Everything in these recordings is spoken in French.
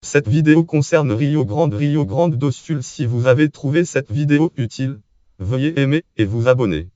Cette vidéo concerne Rio Grande do Sul. Si vous avez trouvé cette vidéo utile, veuillez aimer et vous abonner.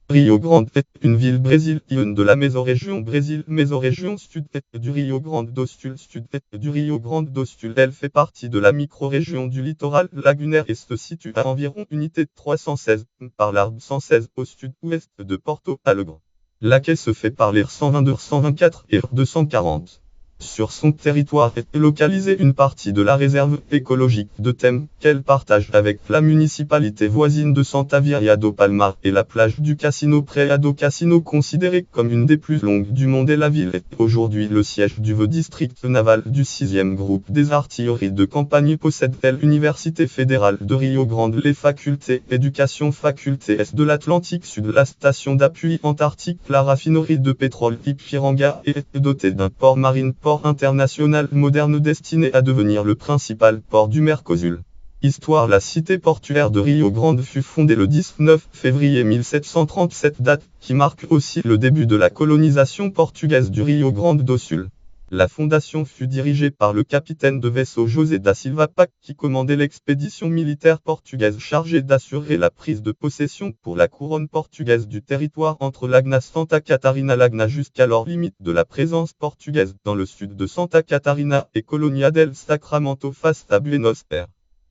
Rio Grande est une ville brésilienne de la mésorégion Brésil, mésorégion sud-est du Rio Grande do Sul, sud-est du Rio Grande do Sul. Elle fait partie de la micro-région du littoral lagunaire et se situe à environ unité 316 par l'arbre 116 au sud-ouest de Porto Alegre. Laquais se fait parler 122, 124 et 240. Sur son territoire est localisée une partie de la réserve écologique de Thème, qu'elle partage avec la municipalité voisine de Santa Vieria do Palmar et la plage du Cassino Praia do Cassino, considérée comme une des plus longues du monde, et la ville est aujourd'hui le siège du district naval du 6e groupe des artilleries de campagne. Possède-t-elle l'Université fédérale de Rio Grande, les facultés éducation, faculté est de l'Atlantique Sud, la station d'appui antarctique, la raffinerie de pétrole Ipiranga, et est dotée d'un port marine, port international moderne destiné à devenir le principal port du Mercosur. Histoire: la cité portuaire de Rio Grande fut fondée le 19 février 1737, date qui marque aussi le début de la colonisation portugaise du Rio Grande do Sul. La fondation fut dirigée par le capitaine de vaisseau José da Silva Pac, qui commandait l'expédition militaire portugaise chargée d'assurer la prise de possession pour la couronne portugaise du territoire entre Lagna Santa Catarina, Lagna jusqu'alors limite de la présence portugaise dans le sud de Santa Catarina, et Colonia del Sacramento face à Buenos Aires.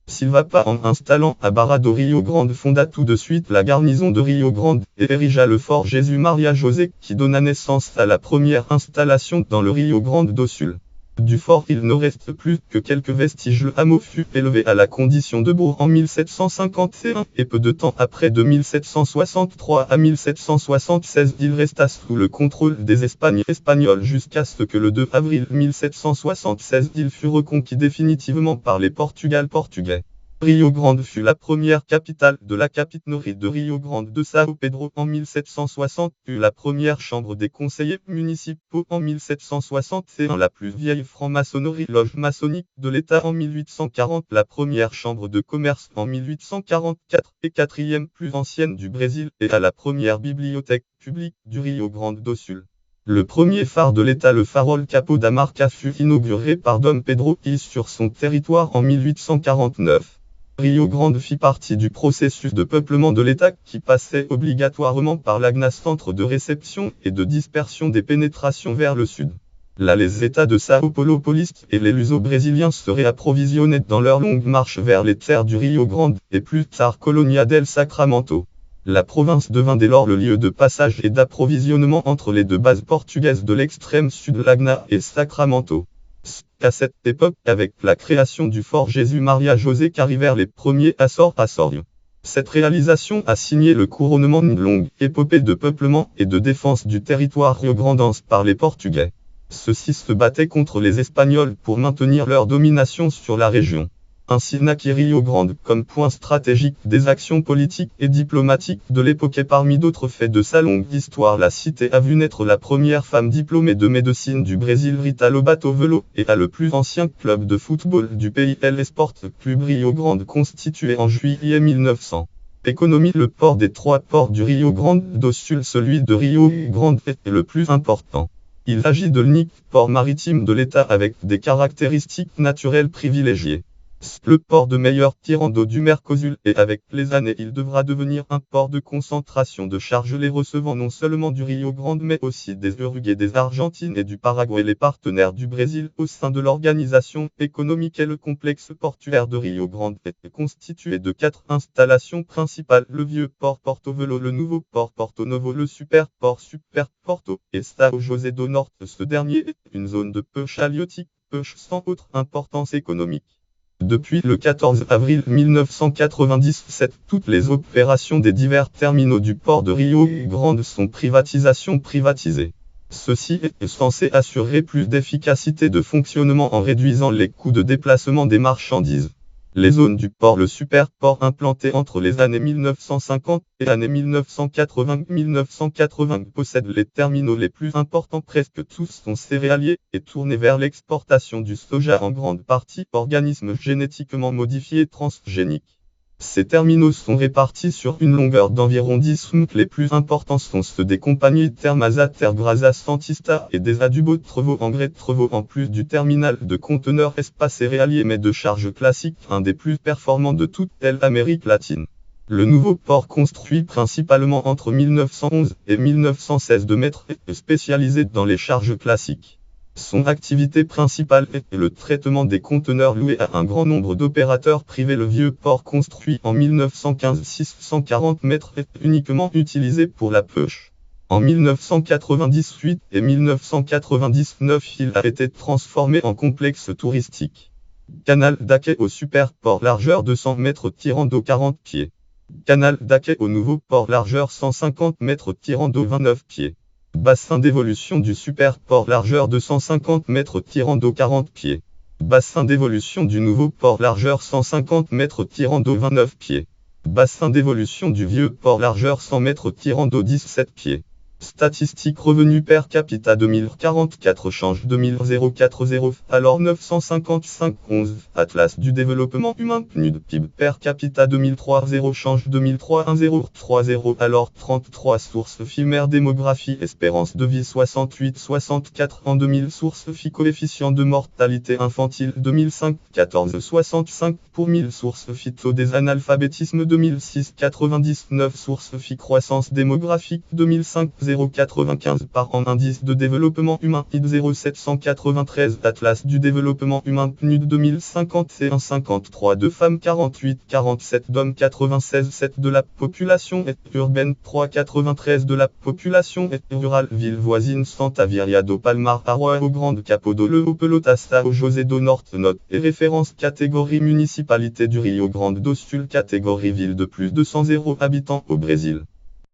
Silva Pac, en installant à Barra do Rio Grande, fonda tout de suite la garnison de Rio Grande et érigea le fort Jésus Maria José, qui donna naissance à la première installation dans le Rio Grande do Sul. Du fort il ne reste plus que quelques vestiges. Le hameau fut élevé à la condition de bourg en 1751, et peu de temps après, de 1763 à 1776, il resta sous le contrôle des Espagnols jusqu'à ce que le 2 avril 1776 il fut reconquis définitivement par les portugais. Rio Grande fut la première capitale de la capitainerie de Rio Grande de São Pedro en 1760, puis la première chambre des conseillers municipaux en 1761, la plus vieille franc-maçonnerie, loge maçonnique de l'État en 1840, la première chambre de commerce en 1844, et quatrième plus ancienne du Brésil, et à la première bibliothèque publique du Rio Grande do Sul. Le premier phare de l'État, le Farol Capo da Marca, fut inauguré par Dom Pedro I sur son territoire en 1849. Rio Grande fit partie du processus de peuplement de l'État, qui passait obligatoirement par l'Agna, centre de réception et de dispersion des pénétrations vers le sud. Là, les États de Sao Paulo, Pauliste et les Luso-brésiliens seraient approvisionnés dans leur longue marche vers les terres du Rio Grande, et plus tard Colonia del Sacramento. La province devint dès lors le lieu de passage et d'approvisionnement entre les deux bases portugaises de l'extrême sud, Lagna et Sacramento. À cette époque, avec la création du fort Jésus Maria José, qu'arrivèrent les premiers Açores. Cette réalisation a signé le couronnement d'une longue épopée de peuplement et de défense du territoire riograndense par les Portugais. Ceux-ci se battaient contre les Espagnols pour maintenir leur domination sur la région. Ainsi naquit Rio Grande comme point stratégique des actions politiques et diplomatiques de l'époque, et parmi d'autres faits de sa longue histoire, la cité a vu naître la première femme diplômée de médecine du Brésil, Rita Lobato Velo, et a le plus ancien club de football du pays, le Sport Clube Rio Grande, constitué en juillet 1900. Économie: le port des trois ports du Rio Grande do Sul, celui de Rio Grande, est le plus important. Il s'agit de l'unique port maritime de l'État avec des caractéristiques naturelles privilégiées. Le port de meilleur tirant d'eau du Mercosur, et avec les années il devra devenir un port de concentration de charges, les recevant non seulement du Rio Grande mais aussi des Uruguay, des Argentines et du Paraguay, les partenaires du Brésil au sein de l'organisation économique. Et le complexe portuaire de Rio Grande est constitué de 4 installations principales: le vieux port Porto Velho, le nouveau port Porto Novo, le super port Super Porto et São José do Norte. Ce dernier est une zone de pêche halieutique, pêche sans autre importance économique. Depuis le 14 avril 1997, toutes les opérations des divers terminaux du port de Rio Grande sont privatisées. Ceci est censé assurer plus d'efficacité de fonctionnement en réduisant les coûts de déplacement des marchandises. Les zones du port: le super-port implanté entre les années 1950 et années 1980, possède les terminaux les plus importants. Presque tous sont céréaliers et tournés vers l'exportation du soja, en grande partie organismes génétiquement modifiés transgéniques. Ces terminaux sont répartis sur une longueur d'environ 10 m. Les plus importants sont ceux des compagnies Termasa, Terbrasa, Santista et des Adubo Trevo Engrais Trevo. En plus du terminal de conteneurs espace céréalier mais de charge classique, un des plus performants de toute l'Amérique latine. Le nouveau port construit principalement entre 1911 et 1916 de mètres est spécialisé dans les charges classiques. Son activité principale est le traitement des conteneurs loués à un grand nombre d'opérateurs privés. Le vieux port construit en 1915 640 mètres est uniquement utilisé pour la pêche. En 1998 et 1999, il a été transformé en complexe touristique. Canal d'acquet au super port largeur 200 mètres tirant d'eau 40 pieds. Canal d'acquet au nouveau port largeur 150 mètres tirant d'eau 29 pieds. Bassin d'évolution du super port largeur 250 mètres tirant d'eau 40 pieds. Bassin d'évolution du nouveau port largeur 150 mètres tirant d'eau 29 pieds. Bassin d'évolution du vieux port largeur 100 mètres tirant d'eau 17 pieds. Statistiques revenu per capita 2044 change 2040 alors 955 11 Atlas du développement humain PNUD PIB per capita 2030 change 2003 1030 alors 33 sources FI mère démographie espérance de vie 68-64 en 2000 sources FI coefficient de mortalité infantile 2005 14,65 pour 1000 sources FI taux des analphabétismes 2006 99 sources FI croissance démographique 2005 0,95 par an indice de développement humain ID 0,793 Atlas du développement humain PNUD 2051 53 de femmes 48-47 d'hommes 96,7 de la population est urbaine 3,93 de la population est rurale ville voisine Santa Viria do Palmar Arroyo Grande Capodo Le Pelotasta au José do Norte Note et référence catégorie municipalité du Rio Grande do Sul catégorie ville de plus de 100 habitants au Brésil.